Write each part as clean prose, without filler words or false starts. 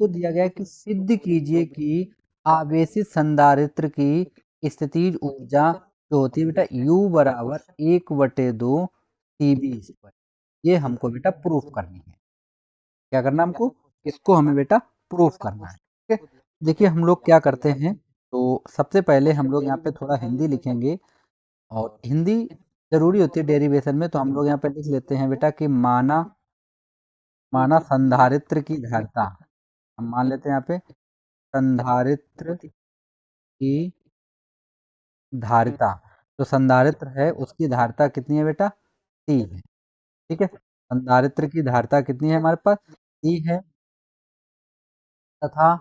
हमको दिया गया है कि सिद्ध कीजिए कि आवेशित संधारित्र की स्थितिज ऊर्जा जो होती है बेटा U बराबर 1/2 CB²। ये हमको बेटा प्रूफ करनी है। क्या करना हमको? इसको हमें बेटा प्रूफ करना है। ठीक है, देखिए हम लोग क्या करते हैं, तो सबसे पहले हम लोग यहाँ पे थोड़ा हिंदी लिखेंगे, और हिंदी जरूरी होती है डेरिवेशन में, तो हम लोग यहाँ पे लिख लेते हैं बेटा कि माना माना संधारित्र की धारिता। हम मान लेते हैं यहाँ पे संधारित्र की धारिता। तो संधारित्र है उसकी धारिता कितनी है बेटा? टी है। ठीक है, संधारित्र की धारिता कितनी है हमारे पास? टी है। तथा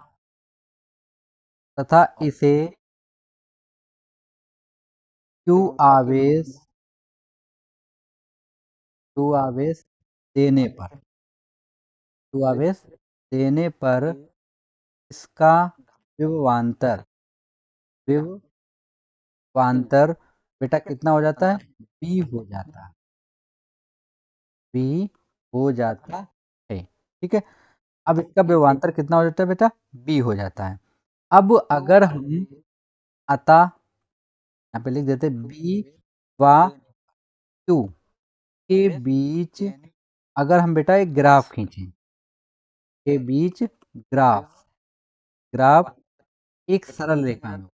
तथा इसे क्यू आवेश क्यू आवेश देने पर क्यू आवेश देने पर इसका विभवांतर विभवांतर बेटा कितना हो जाता है? बी हो जाता है। बी हो जाता है। ठीक है, अब इसका विभवांतर कितना हो जाता है बेटा? बी हो जाता है। अब अगर हम अतः यहाँ पे लिख देते बी व क्यू के बीच अगर हम बेटा एक ग्राफ खींचें, के बीच ग्राफ ग्राफ एक सरल रेखा में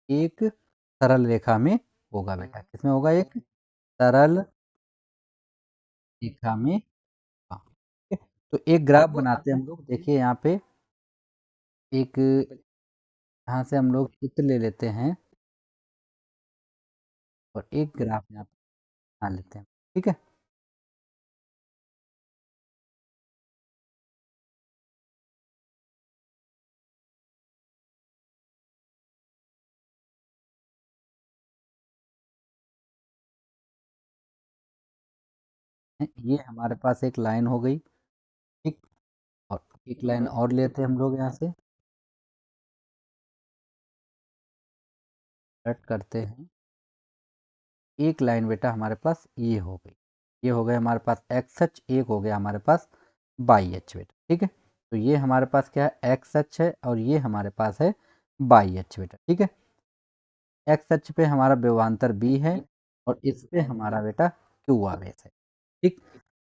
एक सरल रेखा में होगा बेटा। किसमें होगा? एक सरल रेखा में। हाँ, ठीक है? तो एक ग्राफ बनाते हैं हम लोग। देखिए यहाँ पे एक यहाँ से हम लोग चित्र ले लेते हैं और एक ग्राफ यहाँ पे बना लेते हैं। ठीक है, ये हमारे पास एक लाइन हो गई। ठीक, और एक लाइन और लेते हैं हम लोग यहाँ से, कट करते हैं। एक लाइन बेटा हमारे पास ये हो गई, ये हो गया हमारे पास एक्स अक्ष, एक हो गया हमारे पास वाई अक्ष बेटा। ठीक है, तो ये हमारे पास क्या है? एक्स अक्ष है, और ये हमारे पास है वाई अक्ष बेटा। ठीक है, एक्स अक्ष पे हमारा विभवांतर बी है, और इस पे हमारा बेटा क्यू आवेश है। ठीक,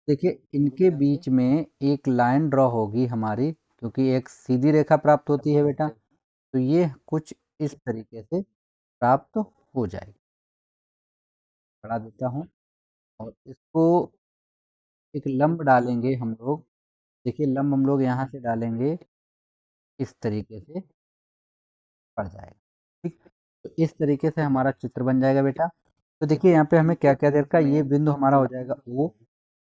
देखिए इनके बीच में एक लाइन ड्रॉ होगी हमारी, क्योंकि एक सीधी रेखा प्राप्त होती है बेटा, तो ये कुछ इस तरीके से प्राप्त हो जाएगी। बढ़ा देता हूँ, और इसको एक लंब डालेंगे हम लोग। देखिए लंब हम लोग यहाँ से डालेंगे, इस तरीके से पड़ जाएगा। ठीक, तो इस तरीके से हमारा चित्र बन जाएगा बेटा। तो देखिए यहाँ पे हमें क्या क्या दे रखा है, ये बिंदु हमारा हो जाएगा ओ,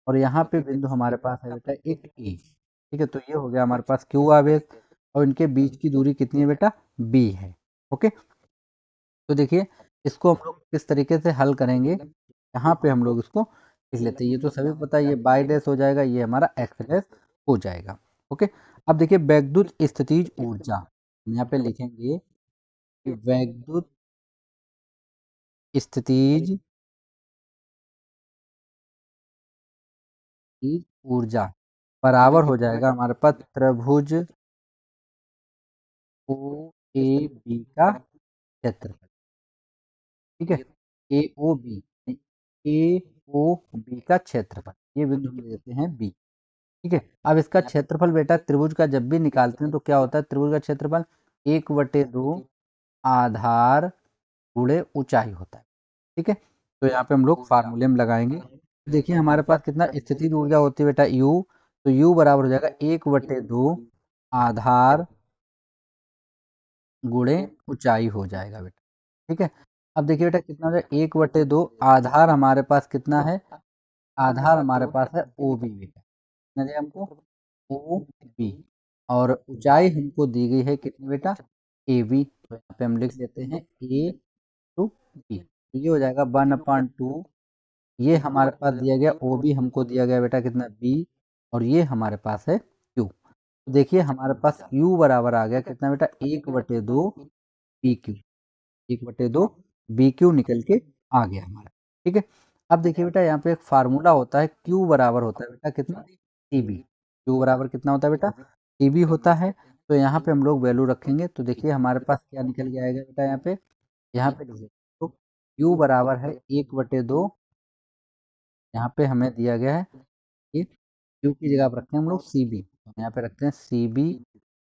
और यहाँ पे बिंदु हमारे पास है बेटा एक ए। ठीक है, तो ये हो गया हमारे पास क्यू आवेश, और इनके बीच की दूरी कितनी है बेटा? बी है। ओके, तो देखिए इसको हम लोग किस तरीके से हल करेंगे, यहाँ पे हम लोग इसको लिख लेते हैं। ये तो सभी पता है, ये बाई डैश हो जाएगा, ये हमारा एक्स डैश हो जाएगा। ओके, अब देखिए वैद्युत स्थितिज ऊर्जा, यहाँ पे लिखेंगे कि वैद्युत स्थितिज की ऊर्जा बराबर हो जाएगा हमारे पास त्रिभुज ओ ए बी का क्षेत्रफल। ठीक है, ए ओ बी, ए ओ बी का क्षेत्रफल, ये बिंदु हम ले देते हैं बी। ठीक है, अब इसका क्षेत्रफल बेटा त्रिभुज का जब भी निकालते हैं तो क्या होता है? त्रिभुज का क्षेत्रफल 1/2 आधार गुणे ऊंचाई होता है। ठीक है, तो यहाँ पे हम लोग फार्मूले में लगाएंगे। देखिए हमारे पास कितना स्थितिज ऊर्जा होती है बेटा? यू, तो यू बराबर हो जाएगा 1/2 आधार गुणे ऊंचाई हो जाएगा बेटा। ठीक है, अब देखिए बेटा कितना हो जाएगा? 1/2 आधार हमारे पास कितना है? आधार हमारे पास है ओ बी बेटा। कितना दिया हमको? ओ बी, और ऊंचाई हमको दी गई है कितनी बेटा? A B. तो यहाँ पे हम लिख लेते हैं ए टू बी, तो ये हो जाएगा 1/2। ये हमारे पास दिया गया ओ बी, हमको दिया गया बेटा कितना? बी, और ये हमारे पास है क्यू। तो देखिए हमारे पास क्यू बराबर आ गया कितना बेटा? 1/2 बी क्यू। 1/2 बी क्यू निकल के आ गया हमारा। ठीक है, अब देखिए बेटा यहाँ पे एक फार्मूला होता है, क्यू बराबर होता है बेटा कितना? C B. क्यू बराबर कितना होता है बेटा? सी बी होता है, तो यहाँ पे हम लोग वैल्यू रखेंगे। तो देखिए हमारे पास क्या निकल के आएगा बेटा, यहाँ पे लिखिए तो u बराबर है 1/2। यहाँ पे हमें दिया गया है कि q की जगह पर रखते हैं हम लोग सी बी, यहाँ पे रखते हैं सी बी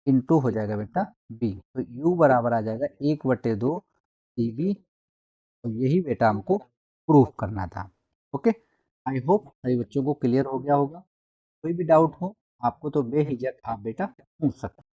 इंटू हो जाएगा बेटा बी, तो u बराबर आ जाएगा 1/2 सी बी। तो यही बेटा हमको प्रूफ करना था। ओके, आई होप सभी बच्चों को क्लियर हो गया होगा। कोई भी डाउट हो आपको तो बेहिचक आप बेटा पूछ सकते हैं।